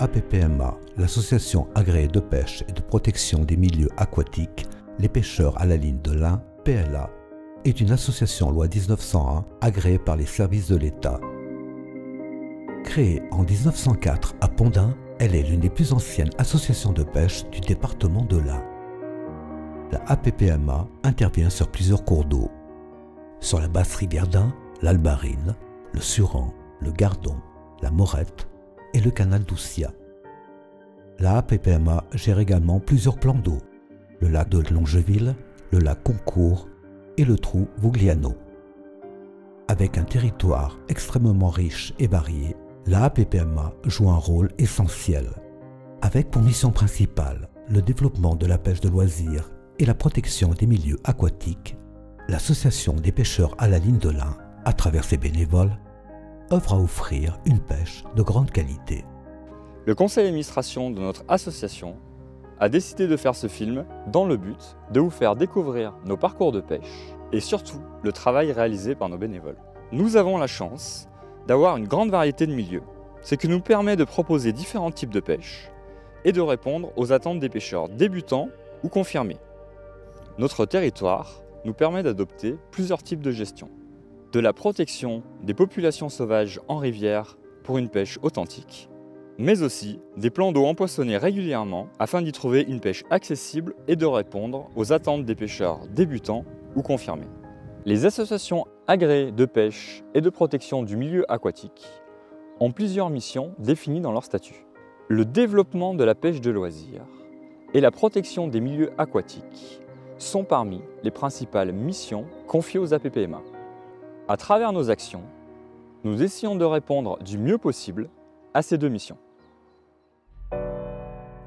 APPMA, l'association agréée de pêche et de protection des milieux aquatiques, les pêcheurs à la ligne de l'Ain, PLA, est une association loi 1901 agréée par les services de l'État. Créée en 1904 à Pondin, elle est l'une des plus anciennes associations de pêche du département de l'Ain. La APPMA intervient sur plusieurs cours d'eau. Sur la basse rivière d'Ain, l'Albarine, le Suran, le Gardon, la Morette et le canal d'Oussia. La APPMA gère également plusieurs plans d'eau, le lac de Longeville, le lac Concours et le trou Vugliano. Avec un territoire extrêmement riche et varié, la APPMA joue un rôle essentiel, avec pour mission principale le développement de la pêche de loisirs et la protection des milieux aquatiques. L'association des pêcheurs à la ligne de l'Ain, à travers ses bénévoles, œuvre à offrir une pêche de grande qualité. Le conseil d'administration de notre association a décidé de faire ce film dans le but de vous faire découvrir nos parcours de pêche et surtout le travail réalisé par nos bénévoles. Nous avons la chance d'avoir une grande variété de milieux, ce qui nous permet de proposer différents types de pêche et de répondre aux attentes des pêcheurs débutants ou confirmés. Notre territoire nous permet d'adopter plusieurs types de gestion. De la protection des populations sauvages en rivière pour une pêche authentique, mais aussi des plans d'eau empoisonnés régulièrement afin d'y trouver une pêche accessible et de répondre aux attentes des pêcheurs débutants ou confirmés. Les associations agréées de pêche et de protection du milieu aquatique ont plusieurs missions définies dans leur statut. Le développement de la pêche de loisirs et la protection des milieux aquatiques sont parmi les principales missions confiées aux APPMA. À travers nos actions, nous essayons de répondre du mieux possible à ces deux missions.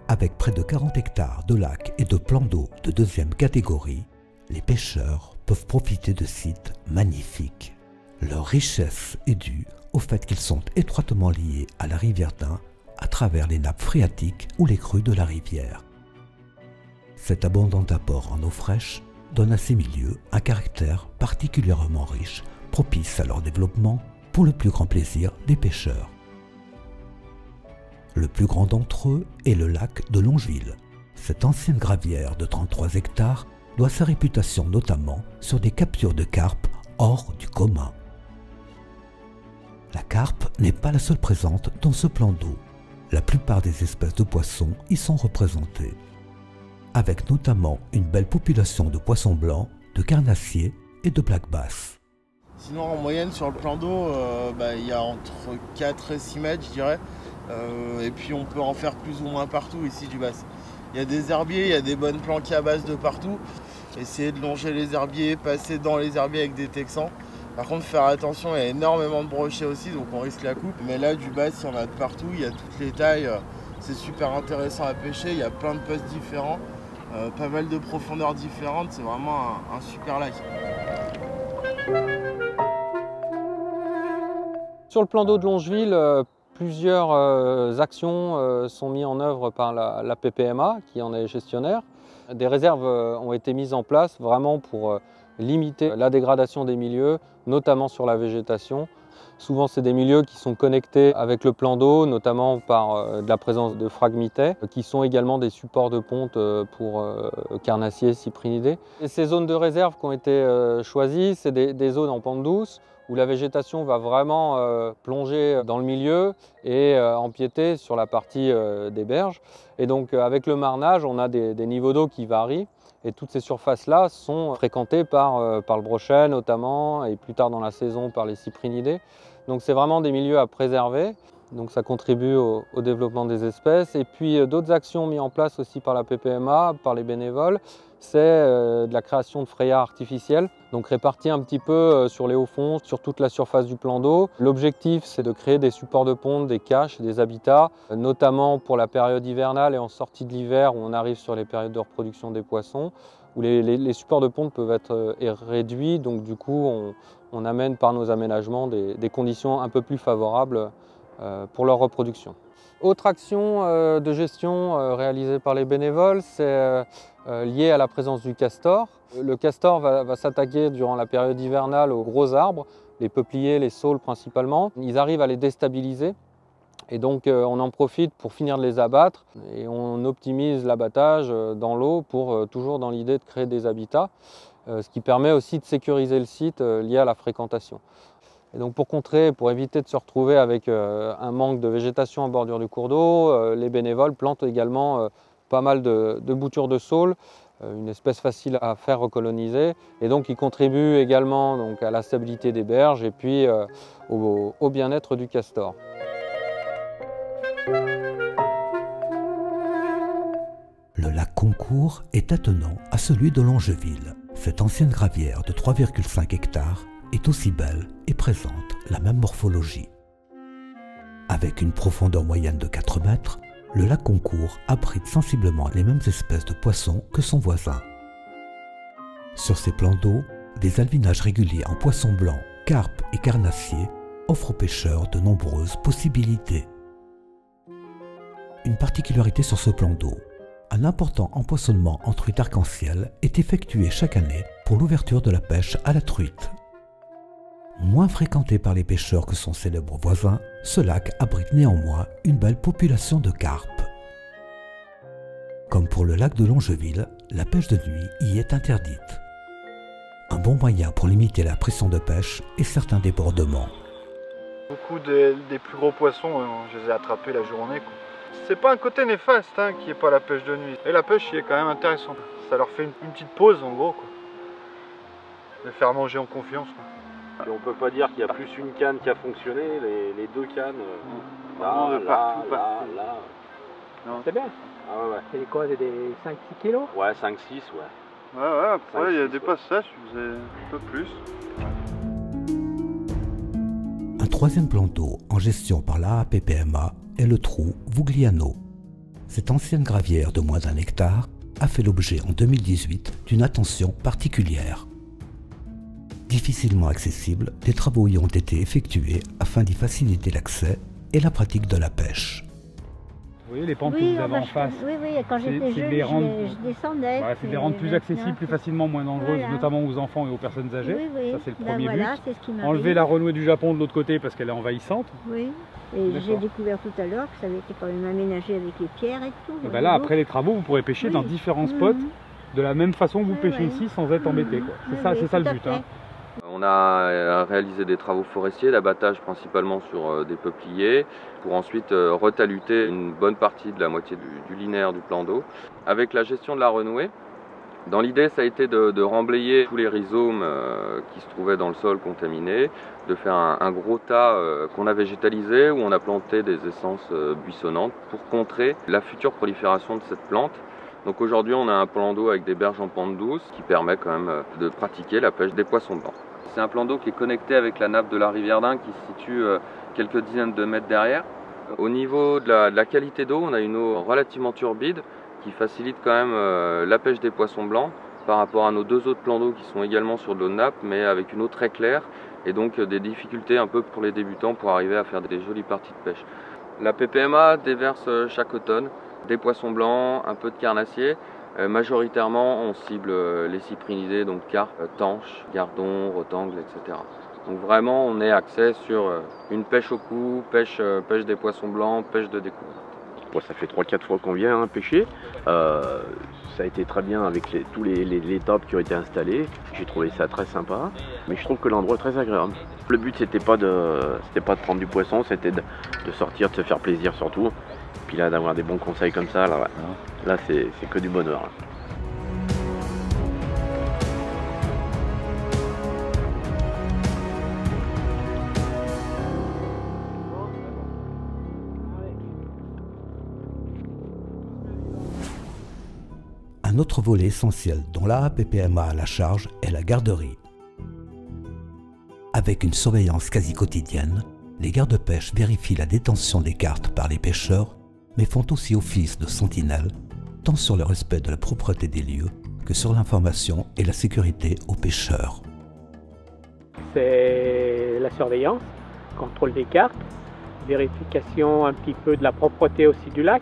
Avec près de 40 hectares de lacs et de plans d'eau de deuxième catégorie, les pêcheurs peuvent profiter de sites magnifiques. Leur richesse est due au fait qu'ils sont étroitement liés à la rivière d'Ain à travers les nappes phréatiques ou les crues de la rivière. Cet abondant apport en eau fraîche donne à ces milieux un caractère particulièrement riche, propice à leur développement pour le plus grand plaisir des pêcheurs. Le plus grand d'entre eux est le lac de Longeville. Cette ancienne gravière de 33 hectares doit sa réputation notamment sur des captures de carpes hors du commun. La carpe n'est pas la seule présente dans ce plan d'eau. La plupart des espèces de poissons y sont représentées, avec notamment une belle population de poissons blancs, de carnassiers et de black bass. Sinon en moyenne sur le plan d'eau, il y a entre 4 et 6 mètres je dirais. Et puis on peut en faire plus ou moins partout ici du bass. Il y a des herbiers, il y a des bonnes planques à base de partout. Essayer de longer les herbiers, passer dans les herbiers avec des texans. Par contre faire attention, il y a énormément de brochets aussi, donc on risque la coupe. Mais là du bass, il y en a de partout, il y a toutes les tailles. C'est super intéressant à pêcher, il y a plein de postes différents, pas mal de profondeurs différentes, c'est vraiment un super lac. Sur le plan d'eau de Longeville, plusieurs actions sont mises en œuvre par la PPMA qui en est gestionnaire. Des réserves ont été mises en place vraiment pour limiter la dégradation des milieux, notamment sur la végétation. Souvent, c'est des milieux qui sont connectés avec le plan d'eau, notamment par de la présence de phragmités, qui sont également des supports de ponte pour carnassiers, cyprinidés. Et ces zones de réserve qui ont été choisies, c'est des zones en pente douce, où la végétation va vraiment plonger dans le milieu et empiéter sur la partie des berges. Et donc avec le marnage, on a des niveaux d'eau qui varient et toutes ces surfaces-là sont fréquentées par le brochet notamment et plus tard dans la saison par les cyprinidés. Donc c'est vraiment des milieux à préserver. Donc ça contribue au développement des espèces. Et puis d'autres actions mises en place aussi par la PPMA, par les bénévoles, c'est de la création de frayas artificielles, donc réparties un petit peu sur les hauts fonds, sur toute la surface du plan d'eau. L'objectif, c'est de créer des supports de ponte, des caches, des habitats, notamment pour la période hivernale et en sortie de l'hiver où on arrive sur les périodes de reproduction des poissons, où les supports de ponte peuvent être réduits, donc du coup on amène par nos aménagements des conditions un peu plus favorables pour leur reproduction. Autre action de gestion réalisée par les bénévoles, c'est lié à la présence du castor. Le castor va s'attaquer durant la période hivernale aux gros arbres, les peupliers, les saules principalement. Ils arrivent à les déstabiliser Et donc on en profite pour finir de les abattre et on optimise l'abattage dans l'eau pour toujours dans l'idée de créer des habitats, ce qui permet aussi de sécuriser le site lié à la fréquentation. Et donc pour éviter de se retrouver avec un manque de végétation en bordure du cours d'eau, les bénévoles plantent également pas mal de boutures de saule, une espèce facile à faire recoloniser, et donc ils contribuent également donc, à la stabilité des berges et puis au bien-être du castor. Le lac Concours est attenant à celui de Longeville. Cette ancienne gravière de 3,5 hectares est aussi belle et présente la même morphologie. Avec une profondeur moyenne de 4 mètres, le lac Concours abrite sensiblement les mêmes espèces de poissons que son voisin. Sur ces plans d'eau, des alevinages réguliers en poissons blancs, carpes et carnassiers offrent aux pêcheurs de nombreuses possibilités. Une particularité sur ce plan d'eau, un important empoisonnement en truite arc-en-ciel est effectué chaque année pour l'ouverture de la pêche à la truite. Moins fréquenté par les pêcheurs que son célèbre voisin, ce lac abrite néanmoins une belle population de carpes. Comme pour le lac de Longeville, la pêche de nuit y est interdite. Un bon moyen pour limiter la pression de pêche et certains débordements. Beaucoup des plus gros poissons, je les ai attrapés la journée. C'est pas un côté néfaste qui n'est pas la pêche de nuit. Et la pêche y est quand même intéressante. Ça leur fait une petite pause en gros. Les faire manger en confiance. Et on peut pas dire qu'il y a plus une canne qui a fonctionné, les deux cannes, là. C'est bien. Ah ouais. C'est quoi, c'est des 5-6 kilos? Ouais, 5-6, ouais. Ouais, après il y a des passages, je faisais un peu plus. Un troisième plan d'eau en gestion par l'AAPPMA est le trou Vugliano. Cette ancienne gravière de moins d'1 hectare a fait l'objet en 2018 d'une attention particulière. Difficilement accessible, des travaux y ont été effectués afin d'y faciliter l'accès et la pratique de la pêche. Vous voyez les pentes que vous avez en face? Oui, quand j'étais jeune, je descendais. Ouais, c'est des rendre plus accessibles, plus facilement, moins dangereuses, notamment aux enfants et aux personnes âgées. Oui. Ça, c'est le premier but. Ce qui enlever la renouée du Japon de l'autre côté parce qu'elle est envahissante. Oui, et j'ai découvert tout à l'heure que ça avait été quand même aménagé avec les pierres et tout. Et ben là, après les travaux, vous pourrez pêcher dans différents spots de la même façon que vous pêchez ici sans être embêté. C'est ça le but. On a réalisé des travaux forestiers, l'abattage principalement sur des peupliers, pour ensuite retaluter une bonne partie de la moitié du linéaire du plan d'eau. Avec la gestion de la renouée, dans l'idée ça a été de remblayer tous les rhizomes qui se trouvaient dans le sol contaminé, de faire un gros tas qu'on a végétalisé, où on a planté des essences buissonnantes pour contrer la future prolifération de cette plante. Donc aujourd'hui on a un plan d'eau avec des berges en pente douce qui permet quand même de pratiquer la pêche des poissons blancs. C'est un plan d'eau qui est connecté avec la nappe de la rivière d'Ain qui se situe quelques dizaines de mètres derrière. Au niveau de la qualité d'eau, on a une eau relativement turbide qui facilite quand même la pêche des poissons blancs par rapport à nos deux autres plans d'eau qui sont également sur de l'eau de nappe mais avec une eau très claire et donc des difficultés un peu pour les débutants pour arriver à faire des jolies parties de pêche. La PPMA déverse chaque automne des poissons blancs, un peu de carnassiers. Majoritairement, on cible les cyprinidés, donc carpes, tanches, gardons, rotangles, etc. Donc vraiment, on est axé sur une pêche au cou, pêche des poissons blancs, pêche de découverte. Bon, ça fait 3-4 fois qu'on vient pêcher. Ça a été très bien avec tous les tables qui ont été installées. J'ai trouvé ça très sympa, mais je trouve que l'endroit est très agréable. Le but, c'était pas de prendre du poisson, c'était de sortir, de se faire plaisir surtout. Puis là, d'avoir des bons conseils comme ça, là c'est que du bonheur. Un autre volet essentiel dont l'AAPPMA a la charge est la garderie. Avec une surveillance quasi quotidienne, les gardes-pêche vérifient la détention des cartes par les pêcheurs, mais font aussi office de sentinelles, tant sur le respect de la propreté des lieux que sur l'information et la sécurité aux pêcheurs. C'est la surveillance, contrôle des cartes, vérification un petit peu de la propreté aussi du lac.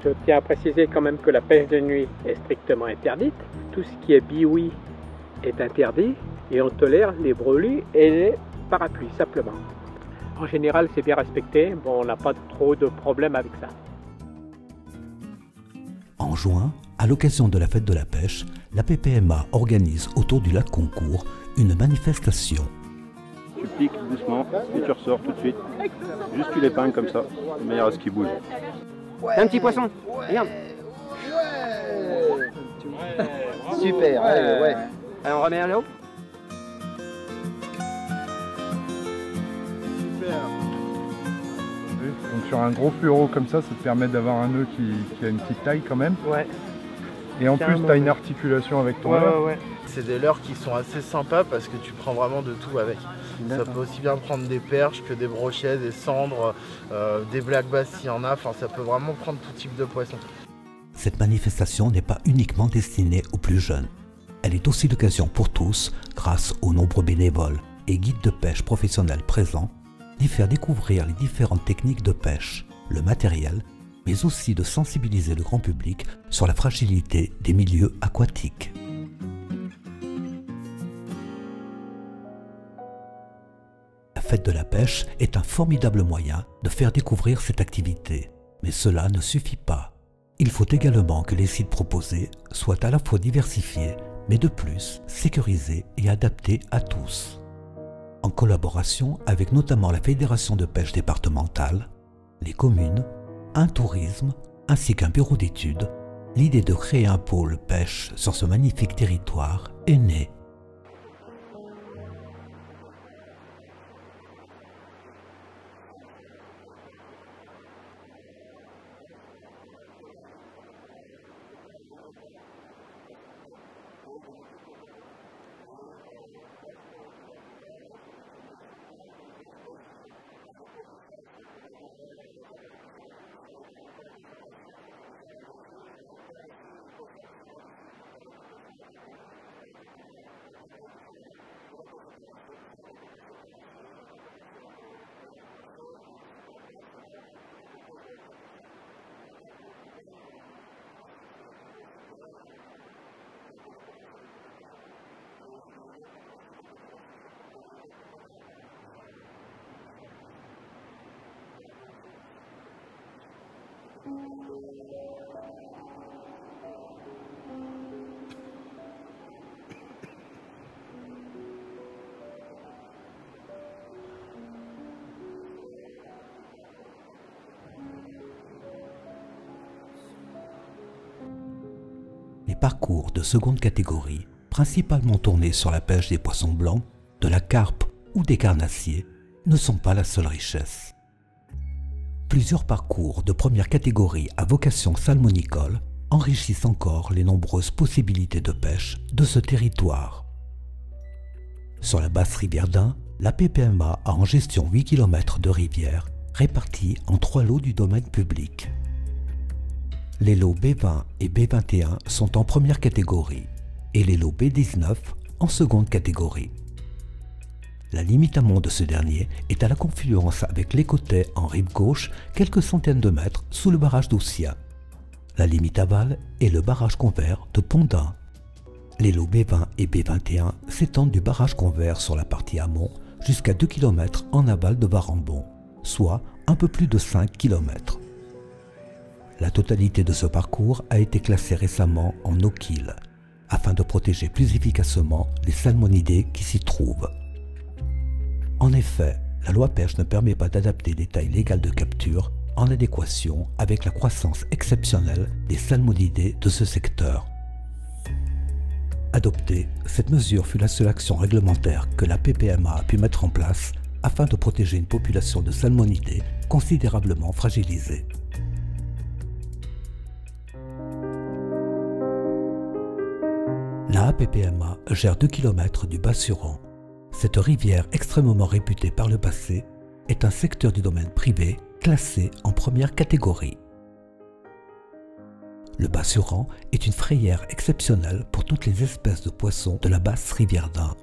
Je tiens à préciser quand même que la pêche de nuit est strictement interdite. Tout ce qui est biouis est interdit et on tolère les brelus et les parapluies simplement. En général, c'est bien respecté. Bon, on n'a pas trop de problèmes avec ça. En juin, à l'occasion de la fête de la pêche, la PPMA organise autour du lac Concours une manifestation. Tu piques doucement et tu ressors tout de suite. Juste tu l'épingles comme ça, de manière à ce qu'il bouge. Un petit poisson, regarde. Super, allez. Allez, on remet à l'eau. Donc sur un gros fluoro comme ça te permet d'avoir un nœud qui a une petite taille quand même. Ouais. Et en plus, tu as une articulation avec ton leurre. Ouais. C'est des leurres qui sont assez sympas parce que tu prends vraiment de tout avec. Ça peut aussi bien prendre des perches que des brochets, des cendres, des black bass s'il y en a. Enfin, ça peut vraiment prendre tout type de poisson. Cette manifestation n'est pas uniquement destinée aux plus jeunes. Elle est aussi l'occasion pour tous, grâce aux nombreux bénévoles et guides de pêche professionnels présents, d'y faire découvrir les différentes techniques de pêche, le matériel, mais aussi de sensibiliser le grand public sur la fragilité des milieux aquatiques. La fête de la pêche est un formidable moyen de faire découvrir cette activité, mais cela ne suffit pas. Il faut également que les sites proposés soient à la fois diversifiés, mais de plus sécurisés et adaptés à tous. En collaboration avec notamment la Fédération de pêche départementale, les communes, un tourisme ainsi qu'un bureau d'études, l'idée de créer un pôle pêche sur ce magnifique territoire est née. Les parcours de seconde catégorie, principalement tournés sur la pêche des poissons blancs, de la carpe ou des carnassiers, ne sont pas la seule richesse. Plusieurs parcours de première catégorie à vocation salmonicole enrichissent encore les nombreuses possibilités de pêche de ce territoire. Sur la basse rivière d'Ain, la PPMA a en gestion 8 km de rivières répartis en 3 lots du domaine public. Les lots B20 et B21 sont en première catégorie et les lots B19 en seconde catégorie. La limite amont de ce dernier est à la confluence avec l'Écotais en rive gauche, quelques centaines de mètres sous le barrage d'Oussia. La limite aval est le barrage Convert de Pont-d'Ain. Les lots B20 et B21 s'étendent du barrage Convert sur la partie amont jusqu'à 2 km en aval de Varambon, soit un peu plus de 5 km. La totalité de ce parcours a été classée récemment en no-kill, afin de protéger plus efficacement les salmonidés qui s'y trouvent. En effet, la loi pêche ne permet pas d'adapter les tailles légales de capture en adéquation avec la croissance exceptionnelle des salmonidés de ce secteur. Adoptée, cette mesure fut la seule action réglementaire que la PPMA a pu mettre en place afin de protéger une population de salmonidés considérablement fragilisée. La APPMA gère 2 km du Bas-Suran. Cette rivière extrêmement réputée par le passé est un secteur du domaine privé classé en première catégorie. Le Bas-Suran est une frayère exceptionnelle pour toutes les espèces de poissons de la basse rivière d'Ain.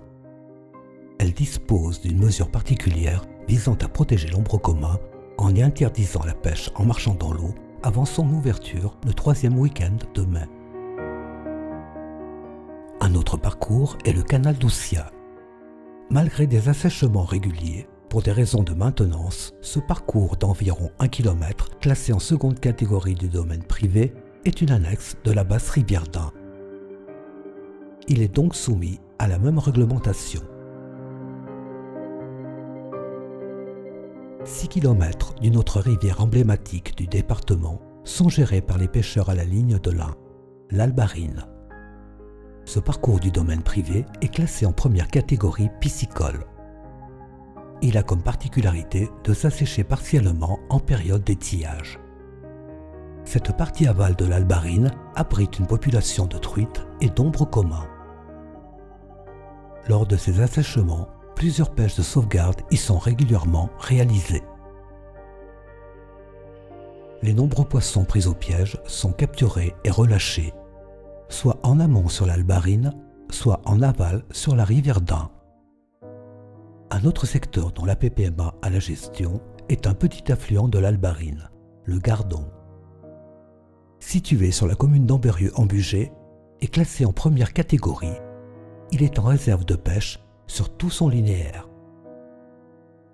Elle dispose d'une mesure particulière visant à protéger l'ombre commun en y interdisant la pêche en marchant dans l'eau avant son ouverture le 3e week-end de mai. Un autre parcours est le canal d'Oussia. Malgré des assèchements réguliers, Pour des raisons de maintenance, ce parcours d'environ 1 km, classé en seconde catégorie du domaine privé, est une annexe de la basse rivière d'Ain. Il est donc soumis à la même réglementation. 6 km d'une autre rivière emblématique du département sont gérés par les pêcheurs à la ligne de l'Ain, l'Albarine. Ce parcours du domaine privé est classé en première catégorie piscicole. Il a comme particularité de s'assécher partiellement en période d'étiage. Cette partie aval de l'Albarine abrite une population de truites et d'ombres communs. Lors de ces assèchements, plusieurs pêches de sauvegarde y sont régulièrement réalisées. Les nombreux poissons pris au piège sont capturés et relâchés, soit en amont sur l'Albarine, soit en aval sur la rivière d'Ain. Un autre secteur dont la PPMA a la gestion est un petit affluent de l'Albarine, le Gardon. Situé sur la commune d'Ambérieu-en-Bugey et classé en première catégorie, il est en réserve de pêche sur tout son linéaire.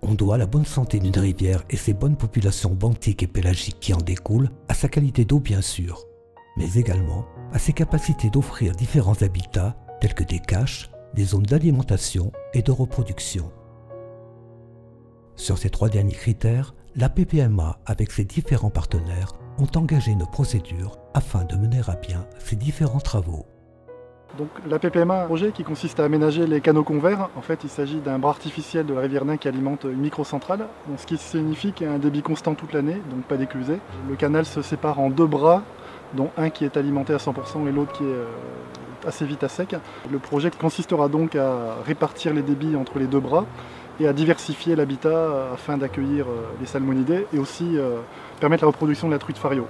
On doit la bonne santé d'une rivière et ses bonnes populations benthiques et pélagiques qui en découlent à sa qualité d'eau bien sûr, mais également à ses capacités d'offrir différents habitats tels que des caches, des zones d'alimentation et de reproduction. Sur ces 3 derniers critères, la PPMA avec ses différents partenaires ont engagé une procédure afin de mener à bien ces différents travaux. Donc la PPMA, un projet qui consiste à aménager les canaux convers. En fait, il s'agit d'un bras artificiel de la rivière d'Ain qui alimente une microcentrale, ce qui signifie qu'il y a un débit constant toute l'année, donc pas d'éclusée. Le canal se sépare en 2 bras, dont un qui est alimenté à 100% et l'autre qui est assez vite à sec. Le projet consistera donc à répartir les débits entre les 2 bras et à diversifier l'habitat afin d'accueillir les salmonidés et aussi permettre la reproduction de la truite fario.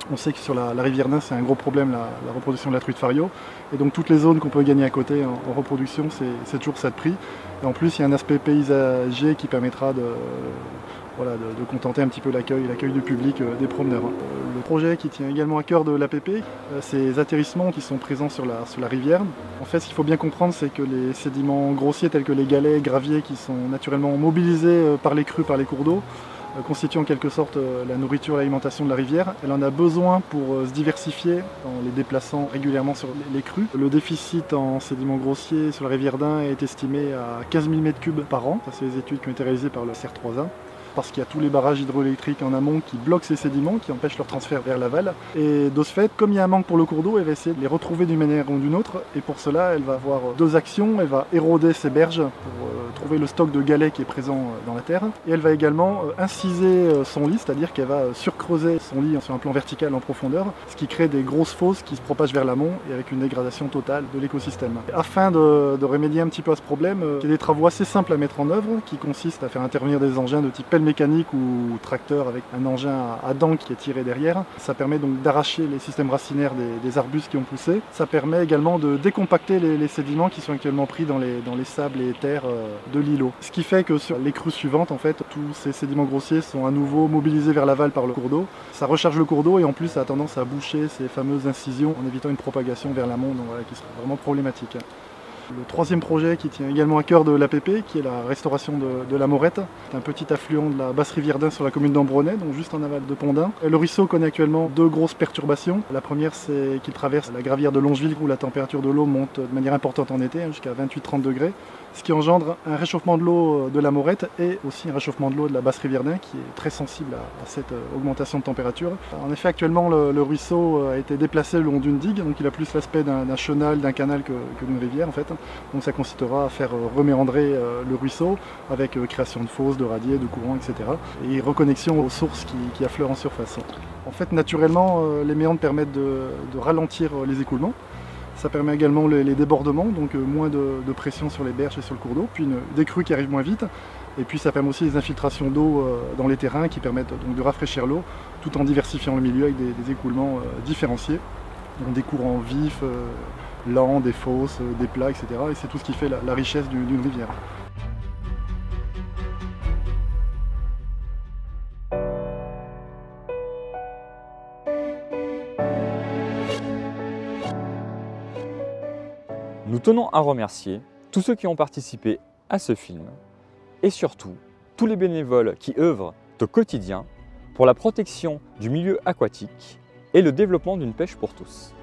On sait que sur la rivière d'Ain, c'est un gros problème, la reproduction de la truite fario. Et donc toutes les zones qu'on peut gagner à côté en reproduction, c'est toujours ça de prix. Et en plus, il y a un aspect paysager qui permettra de contenter un petit peu l'accueil du public, des promeneurs. Le projet qui tient également à cœur de l'APP, ces atterrissements qui sont présents sur la rivière. En fait, ce qu'il faut bien comprendre, c'est que les sédiments grossiers tels que les galets, graviers, qui sont naturellement mobilisés par les crues, par les cours d'eau, constitue en quelque sorte la nourriture et l'alimentation de la rivière. Elle en a besoin pour se diversifier en les déplaçant régulièrement sur les crues. Le déficit en sédiments grossiers sur la rivière d'Ain est estimé à 15 000 m3 par an. C'est les études qui ont été réalisées par le CER3A. Parce qu'il y a tous les barrages hydroélectriques en amont qui bloquent ces sédiments, qui empêchent leur transfert vers l'aval. Et de ce fait, comme il y a un manque pour le cours d'eau, elle va essayer de les retrouver d'une manière ou d'une autre. Et pour cela, elle va avoir 2 actions. Elle va éroder ses berges pour trouver le stock de galets qui est présent dans la terre. Et elle va également inciser son lit, c'est-à-dire qu'elle va surcreuser son lit sur un plan vertical en profondeur, ce qui crée des grosses fosses qui se propagent vers l'amont et avec une dégradation totale de l'écosystème. Afin de remédier un petit peu à ce problème, il y a des travaux assez simples à mettre en œuvre qui consistent à faire intervenir des engins de type pelle mécanique ou tracteur avec un engin à dents qui est tiré derrière. Ça permet donc d'arracher les systèmes racinaires des arbustes qui ont poussé. Ça permet également de décompacter les sédiments qui sont actuellement pris dans les sables et terres de l'îlot. Ce qui fait que sur les crues suivantes, en fait, tous ces sédiments grossiers sont à nouveau mobilisés vers l'aval par le cours d'eau. Ça recharge le cours d'eau et en plus ça a tendance à boucher ces fameuses incisions en évitant une propagation vers l'amont, donc voilà, qui serait vraiment problématique. Le 3e projet qui tient également à cœur de l'APP, qui est la restauration de la Morette. C'est un petit affluent de la basse rivière d'Ain sur la commune d'Ambronay, donc juste en aval de Pont-d'Ain. Le ruisseau connaît actuellement 2 grosses perturbations. La première, c'est qu'il traverse la gravière de Longeville où la température de l'eau monte de manière importante en été, jusqu'à 28-30 degrés. Ce qui engendre un réchauffement de l'eau de la Morette et aussi un réchauffement de l'eau de la basse rivière d'Ain qui est très sensible à cette augmentation de température. En effet, actuellement, le ruisseau a été déplacé le long d'une digue, donc il a plus l'aspect d'un chenal, d'un canal que d'une rivière en fait. Donc ça consistera à faire reméandrer le ruisseau avec création de fosses, de radiers, de courants, etc. Et reconnexion aux sources qui affleurent en surface. En fait, naturellement, les méandres permettent de ralentir les écoulements. Ça permet également les débordements, donc moins de pression sur les berges et sur le cours d'eau, puis des crues qui arrivent moins vite. Et puis ça permet aussi les infiltrations d'eau dans les terrains qui permettent donc de rafraîchir l'eau tout en diversifiant le milieu avec des écoulements différenciés. Donc des courants vifs, lents, des fosses, des plats, etc. Et c'est tout ce qui fait la richesse d'une rivière. Nous tenons à remercier tous ceux qui ont participé à ce film et surtout tous les bénévoles qui œuvrent au quotidien pour la protection du milieu aquatique et le développement d'une pêche pour tous.